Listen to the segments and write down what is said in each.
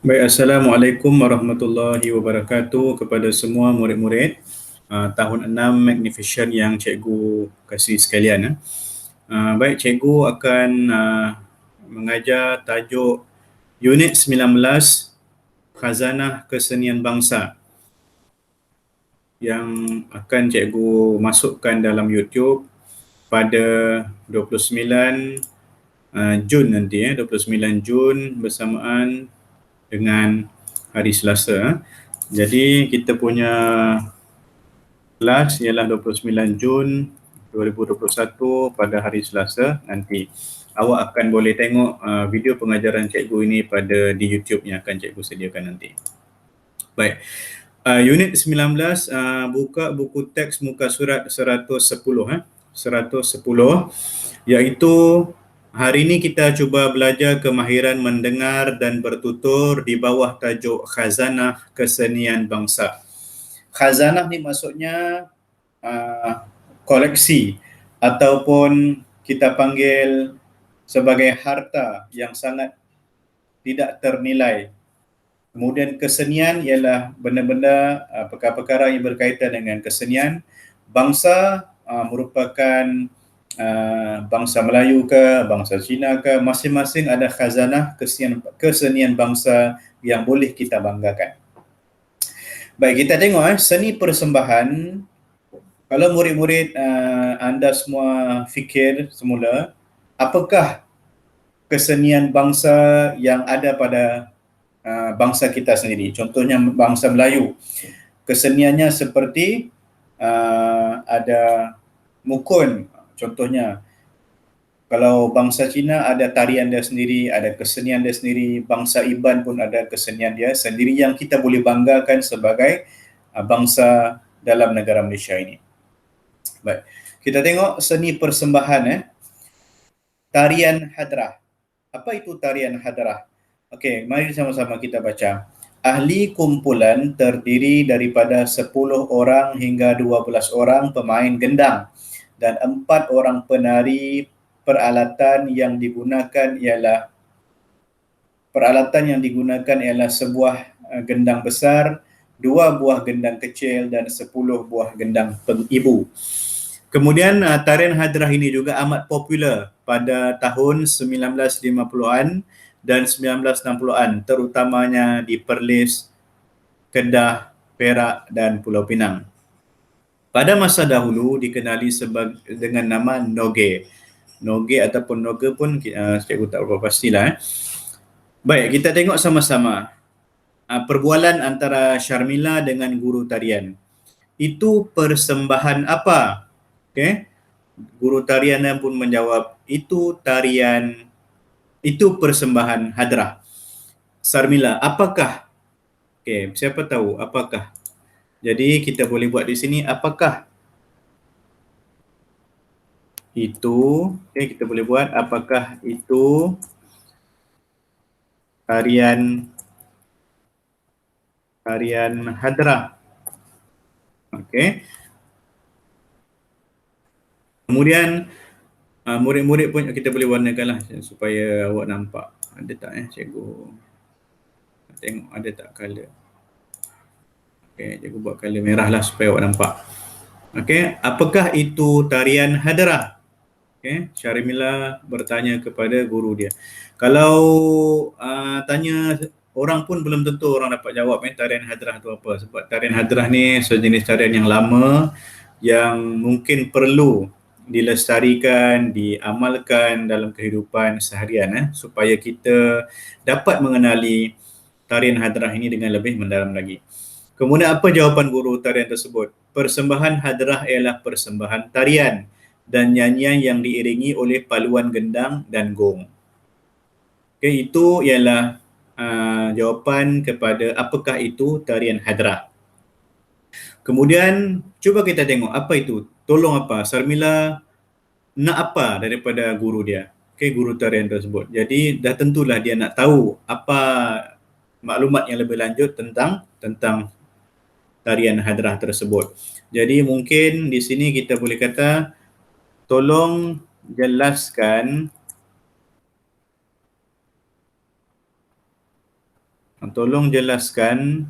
Baik, Assalamualaikum warahmatullahi wabarakatuh kepada semua murid-murid tahun 6 Magnificent yang cikgu kasih sekalian. Baik, cikgu akan mengajar tajuk Unit 19 Khazanah Kesenian Bangsa yang akan cikgu masukkan dalam YouTube pada 29 Jun nanti, 29 Jun bersamaan dengan hari Selasa. Jadi kita punya kelas ialah 29 Jun 2021 pada hari Selasa nanti. Awak akan boleh tengok video pengajaran cikgu ini pada di YouTube yang akan cikgu sediakan nanti. Baik. Unit 19, buka buku teks muka surat 110 110, iaitu hari ini kita cuba belajar kemahiran mendengar dan bertutur di bawah tajuk Khazanah Kesenian Bangsa. Khazanah ni maksudnya koleksi ataupun kita panggil sebagai harta yang sangat tidak ternilai. Kemudian kesenian ialah benda-benda perkara-perkara yang berkaitan dengan kesenian. Bangsa merupakan bangsa Melayu ke, bangsa Cina ke, masing-masing ada khazanah kesenian bangsa yang boleh kita banggakan. Baik, kita tengok seni persembahan. Kalau murid-murid anda semua fikir semula, apakah kesenian bangsa yang ada pada bangsa kita sendiri? Contohnya bangsa Melayu. Keseniannya seperti ada mukun, contohnya. Kalau bangsa Cina ada tarian dia sendiri, ada kesenian dia sendiri. Bangsa Iban pun ada kesenian dia sendiri yang kita boleh banggakan sebagai bangsa dalam negara Malaysia ini. Baik, kita tengok seni persembahan. Tarian hadrah. Apa itu tarian hadrah? Okey, mari sama-sama kita baca. Ahli kumpulan terdiri daripada 10 orang hingga 12 orang pemain gendang dan 4 orang penari. Peralatan yang digunakan ialah sebuah gendang besar, 2 buah gendang kecil dan 10 buah gendang pengibu. Kemudian tarian hadrah ini juga amat popular pada tahun 1950-an dan 1960-an, terutamanya di Perlis, Kedah, Perak dan Pulau Pinang. Pada masa dahulu dikenali dengan nama Noge. Noge ataupun Noge pun cikgu tak berapa pastilah. Baik, kita tengok sama-sama perbualan antara Syarmila dengan guru tarian. Itu persembahan apa? Okey. Guru tarian pun menjawab, itu persembahan hadrah. Sarmila, apakah? Okey, siapa tahu apakah? Jadi kita boleh buat di sini, apakah itu? Okey, kita boleh buat apakah itu tarian hadrah. Okey. Kemudian murid-murid pun kita boleh warnakanlah supaya awak nampak. Ada tak cikgu? Tengok ada tak color. Okey, cikgu buat color merah lah supaya awak nampak. Okey, apakah itu tarian hadrah? Okey, Syarmila bertanya kepada guru dia. Kalau tanya orang pun belum tentu orang dapat jawab tarian hadrah tu apa, sebab tarian hadrah ni sejenis tarian yang lama yang mungkin perlu dilestarikan, diamalkan dalam kehidupan seharian supaya kita dapat mengenali tarian hadrah ini dengan lebih mendalam lagi. Kemudian apa jawapan guru tarian tersebut? Persembahan hadrah ialah persembahan tarian dan nyanyian yang diiringi oleh paluan gendang dan gong. Okay, itu ialah jawapan kepada apakah itu tarian hadrah. Kemudian cuba kita tengok apa itu, tolong apa, Sarmila nak apa daripada guru dia, guru tarian tersebut. Jadi dah tentulah dia nak tahu apa maklumat yang lebih lanjut tentang tarian hadrah tersebut. Jadi mungkin di sini kita boleh kata, tolong jelaskan Tolong jelaskan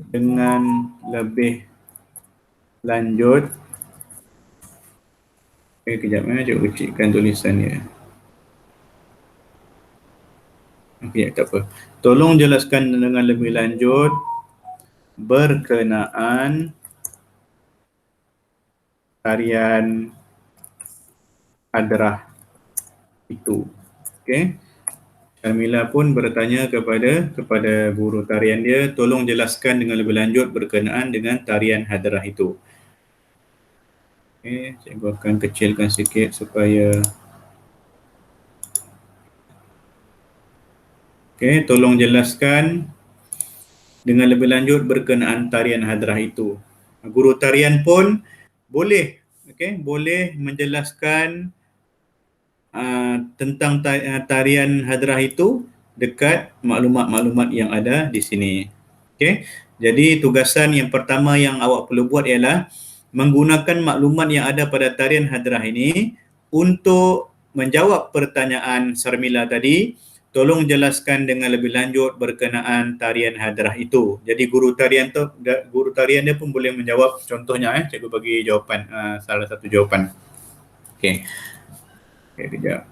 dengan lebih lanjut. Kejap cuba kecilkan tulisan dia. Tak apa. Tolong jelaskan dengan lebih lanjut berkenaan tarian hadrah itu. Okey. Syarmila pun bertanya kepada guru tarian dia, tolong jelaskan dengan lebih lanjut berkenaan dengan tarian hadrah itu. Okey, cikgu akan kecilkan sikit supaya okey, tolong jelaskan dengan lebih lanjut berkenaan tarian hadrah itu. Guru tarian pun boleh boleh menjelaskan tentang tarian hadrah itu dekat maklumat-maklumat yang ada di sini. Okey. Jadi tugasan yang pertama yang awak perlu buat ialah menggunakan maklumat yang ada pada tarian hadrah ini untuk menjawab pertanyaan Syarmila tadi. Tolong jelaskan dengan lebih lanjut berkenaan tarian hadrah itu. Jadi guru tarian dia pun boleh menjawab. Contohnya cikgu bagi jawapan, salah satu jawapan. Okey. Okey, kejap.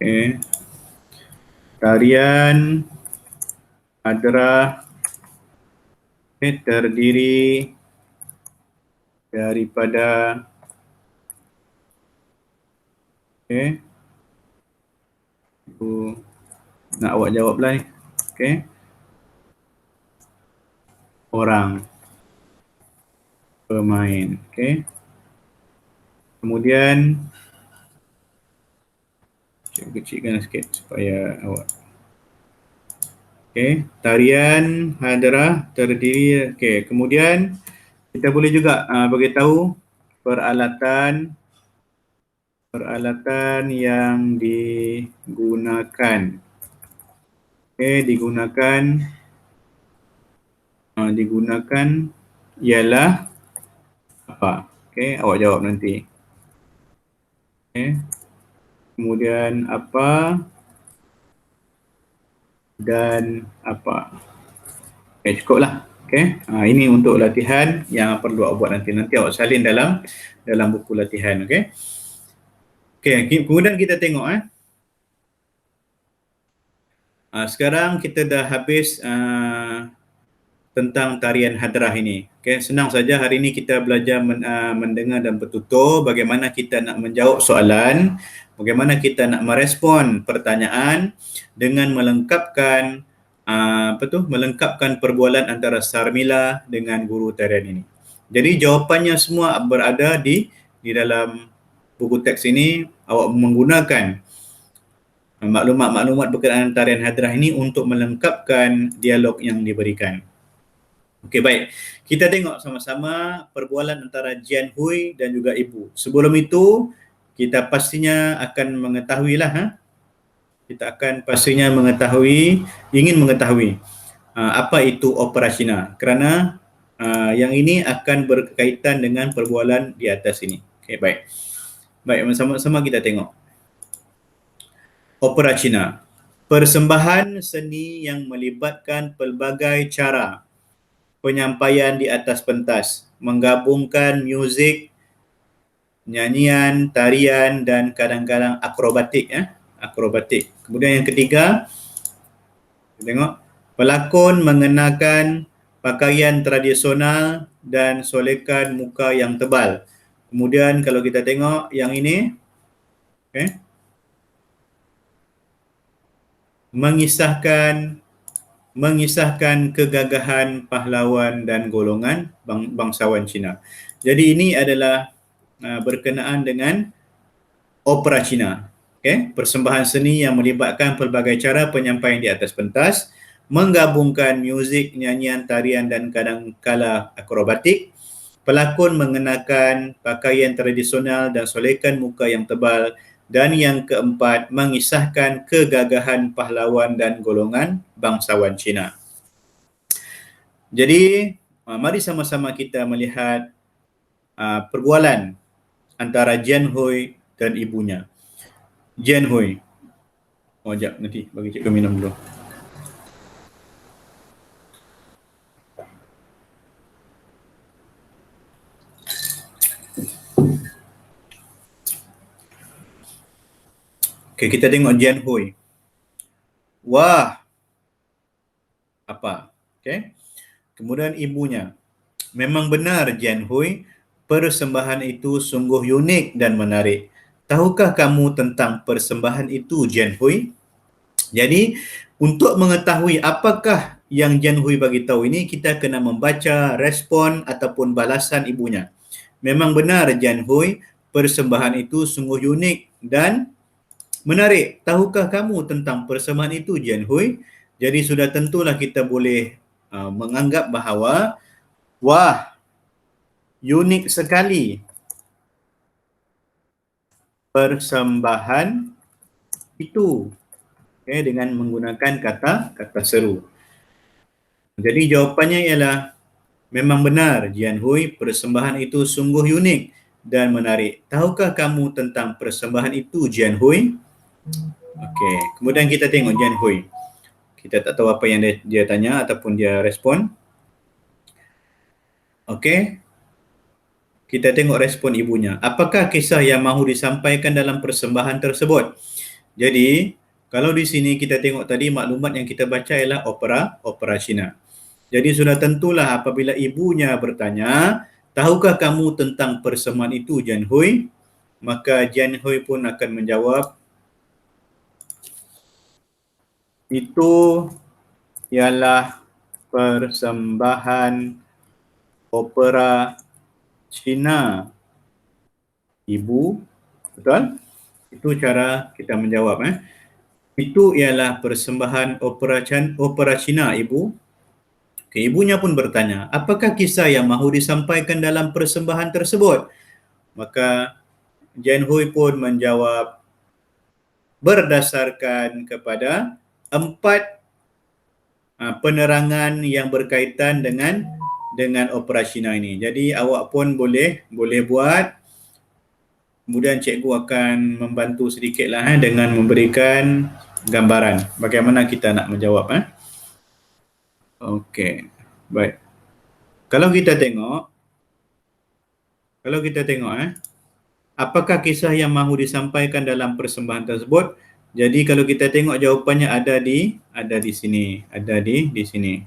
Okey. Tarian hadrah terdiri daripada nak awak jawablah ni. Orang pemain. Kemudian cikgu kecilkan sikit supaya awak. Tarian hadrah terdiri. Kemudian kita boleh juga bagi tahu peralatan yang digunakan. Digunakan ialah apa? Awak jawab nanti. Kemudian apa dan apa. Cukuplah. Ini untuk latihan yang perlu awak buat nanti. Nanti awak salin dalam buku latihan. Kemudian kita tengok sekarang kita dah habis tentang tarian hadrah ini. Senang saja, hari ini kita belajar mendengar dan bertutur, bagaimana kita nak menjawab soalan, bagaimana kita nak merespon pertanyaan dengan melengkapkan melengkapkan perbualan antara Syarmila dengan guru tarian ini. Jadi jawapannya semua berada di dalam buku teks ini. Awak menggunakan maklumat-maklumat berkenaan tarian hadrah ini untuk melengkapkan dialog yang diberikan. Okey, baik. Kita tengok sama-sama perbualan antara Jian Hui dan juga ibu. Sebelum itu, kita pastinya akan mengetahuilah kita akan pastinya ingin mengetahui apa itu opera Cina, kerana yang ini akan berkaitan dengan perbualan di atas ini. Okey, baik. Baik, sama-sama kita tengok. Opera Cina, persembahan seni yang melibatkan pelbagai cara penyampaian di atas pentas, menggabungkan muzik, nyanyian, tarian dan kadang-kadang akrobatik. Kemudian yang ketiga, tengok, pelakon mengenakan pakaian tradisional dan solekan muka yang tebal. Kemudian kalau kita tengok yang ini, mengisahkan kegagahan pahlawan dan golongan bangsawan Cina. Jadi ini adalah berkenaan dengan opera Cina. Persembahan seni yang melibatkan pelbagai cara penyampaian di atas pentas, menggabungkan muzik, nyanyian, tarian dan kadang-kala akrobatik. Pelakon mengenakan pakaian tradisional dan solekan muka yang tebal. Dan yang keempat, mengisahkan kegagahan pahlawan dan golongan bangsawan Cina. Jadi, mari sama-sama kita melihat perbualan antara Jian Hui dan ibunya. Jian Hui. Oh, jap nanti bagi cikgu minum dulu. Okey, kita tengok Jian Hui. Wah, apa? Okey. Kemudian ibunya. Memang benar Jian Hui, persembahan itu sungguh unik dan menarik. Tahukah kamu tentang persembahan itu, Jian Hui? Jadi, untuk mengetahui apakah yang Jian Hui bagi tahu ini, kita kena membaca respon ataupun balasan ibunya. Memang benar Jian Hui, persembahan itu sungguh unik dan menarik. Tahukah kamu tentang persembahan itu, Jian Hui? Jadi sudah tentulah kita boleh menganggap bahawa wah, unik sekali persembahan itu. Okay, dengan menggunakan kata seru. Jadi jawapannya ialah memang benar Jian Hui, persembahan itu sungguh unik dan menarik. Tahukah kamu tentang persembahan itu, Jian Hui? Okey, kemudian kita tengok Jian Hui. Kita tak tahu apa yang dia tanya ataupun dia respon. Okey. Kita tengok respon ibunya. Apakah kisah yang mahu disampaikan dalam persembahan tersebut? Jadi, kalau di sini kita tengok tadi maklumat yang kita baca ialah opera Cina. Jadi sudah tentulah apabila ibunya bertanya, tahukah kamu tentang persembahan itu, Jian Hui? Maka Jian Hui pun akan menjawab, itu ialah persembahan opera Cina, Ibu. Betul? Itu cara kita menjawab. Itu ialah persembahan opera Cina, Ibu. Okay, ibunya pun bertanya, apakah kisah yang mahu disampaikan dalam persembahan tersebut? Maka Jian Hui pun menjawab berdasarkan kepada 4 penerangan yang berkaitan dengan opera Cina ini. Jadi awak pun boleh buat. Kemudian cikgu akan membantu sedikitlah dengan memberikan gambaran bagaimana kita nak menjawab. Okey, baik. Kalau kita tengok, apakah kisah yang mahu disampaikan dalam persembahan tersebut? Jadi kalau kita tengok jawapannya ada di sini, di sini.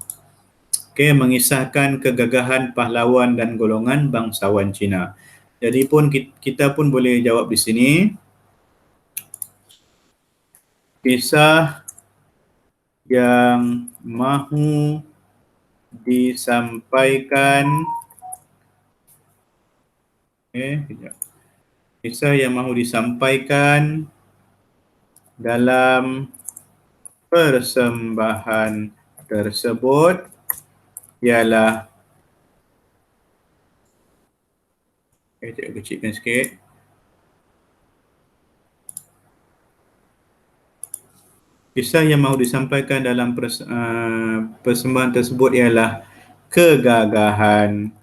Okey, mengisahkan kegagahan pahlawan dan golongan bangsawan Cina. Jadi pun kita pun boleh jawab di sini. Kisah yang mahu disampaikan kisah yang mahu disampaikan dalam persembahan tersebut ialah cikgu kecilkan sikit. Kisah yang mahu disampaikan dalam persembahan tersebut ialah kegagahan.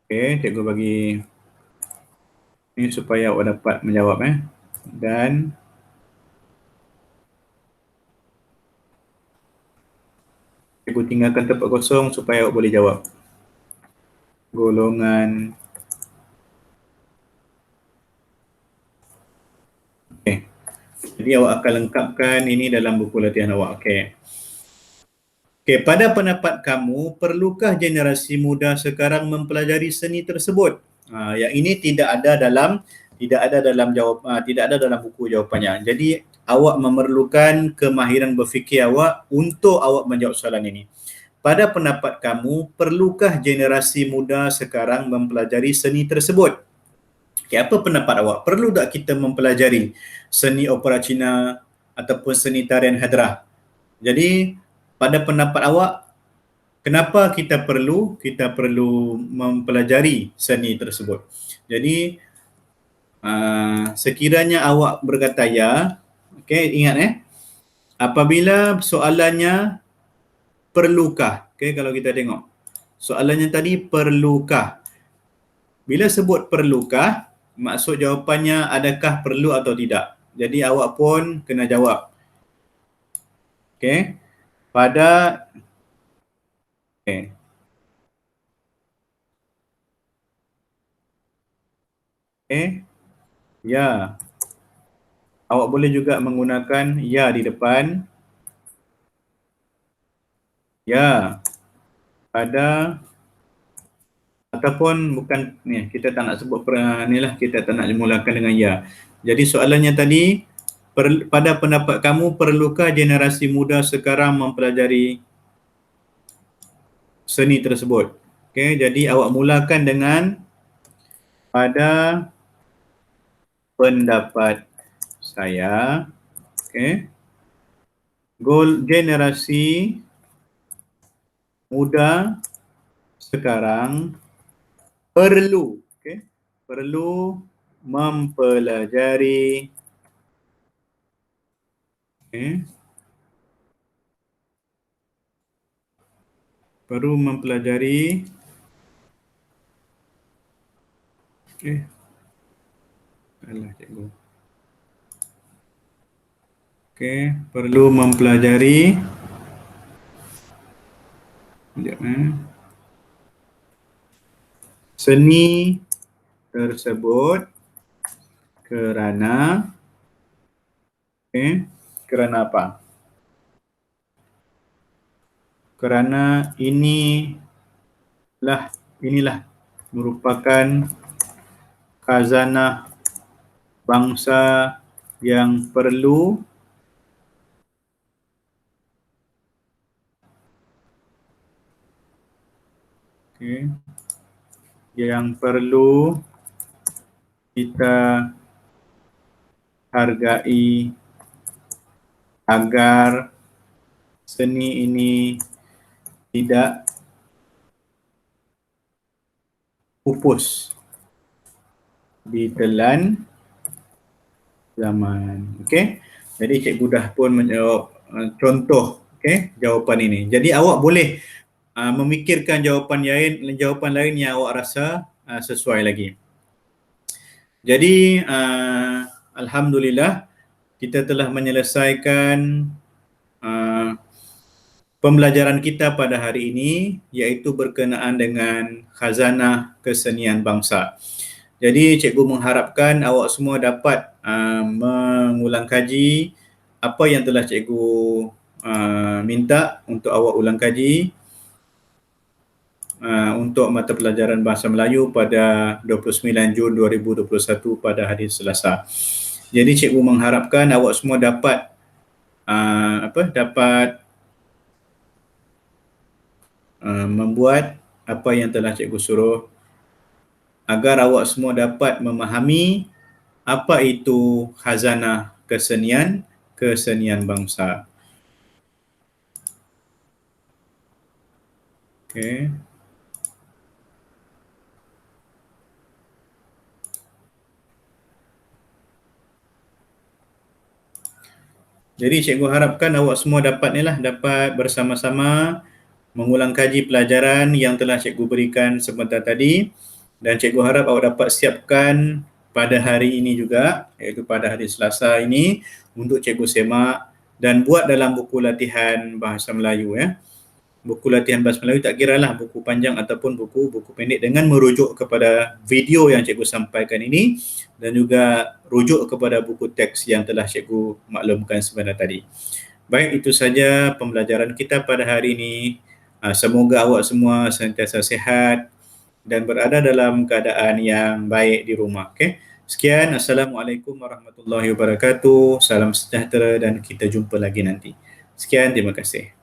Okey, cikgu bagi ini supaya awak dapat menjawab. Dan cikgu tinggalkan tempat kosong supaya awak boleh jawab. Golongan. Okey. Jadi awak akan lengkapkan ini dalam buku latihan awak. Okey. Okey, pada pendapat kamu, perlukah generasi muda sekarang mempelajari seni tersebut? Yang ini tidak ada dalam buku jawapannya. Jadi awak memerlukan kemahiran berfikir awak untuk awak menjawab soalan ini. Pada pendapat kamu, perlukah generasi muda sekarang mempelajari seni tersebut? Okay, apa pendapat awak? Perlu tak kita mempelajari seni opera Cina ataupun seni tarian hadrah? Jadi pada pendapat awak, kenapa kita perlu mempelajari seni tersebut? Jadi sekiranya awak berkata ya, okey, ingat apabila soalannya perlukah, okey, kalau kita tengok soalannya tadi perlukah. Bila sebut perlukah, maksud jawapannya adakah perlu atau tidak. Jadi awak pun kena jawab. Okey. Pada okey. Okey. Ya. Awak boleh juga menggunakan ya di depan. Ya. Pada ataupun bukan ni, kita tak nak sebut ni lah, kita tak nak mulakan dengan ya. Jadi soalannya tadi, pada pendapat kamu perlukah generasi muda sekarang mempelajari seni tersebut? Okey, jadi awak mulakan dengan pada pendapat saya, okey, generasi muda sekarang perlu, okey, perlu mempelajari, okey, perlu mempelajari, okey, alah cikgu, okey, perlu mempelajari, sekejap, seni tersebut kerana, okey, kerana apa? Kerana inilah merupakan khazanah bangsa yang perlu yang perlu kita hargai agar seni ini tidak pupus ditelan zaman. Okey. Jadi cikgu dah pun menjawab contoh, okey, jawapan ini. Jadi awak boleh memikirkan jawapan lain yang awak rasa sesuai lagi. Jadi alhamdulillah kita telah menyelesaikan pembelajaran kita pada hari ini, iaitu berkenaan dengan khazanah kesenian bangsa. Jadi cikgu mengharapkan awak semua dapat mengulang kaji apa yang telah cikgu minta untuk awak ulang kaji untuk mata pelajaran Bahasa Melayu pada 29 Jun 2021 pada hari Selasa. Jadi cikgu mengharapkan awak semua dapat membuat apa yang telah cikgu suruh agar awak semua dapat memahami apa itu khazanah kesenian bangsa. Okey. Jadi cikgu harapkan awak semua dapat bersama-sama mengulang kaji pelajaran yang telah cikgu berikan sebentar tadi, dan cikgu harap awak dapat siapkan pada hari ini juga, iaitu pada hari Selasa ini, untuk cikgu semak dan buat dalam buku latihan Bahasa Melayu ya. Buku latihan Bahasa Melayu tak kiralah buku panjang ataupun buku pendek, dengan merujuk kepada video yang cikgu sampaikan ini dan juga rujuk kepada buku teks yang telah cikgu maklumkan sebentar tadi. Baik, itu saja pembelajaran kita pada hari ini. Semoga awak semua sentiasa sihat dan berada dalam keadaan yang baik di rumah. Okay? Sekian, Assalamualaikum warahmatullahi wabarakatuh. Salam sejahtera dan kita jumpa lagi nanti. Sekian, terima kasih.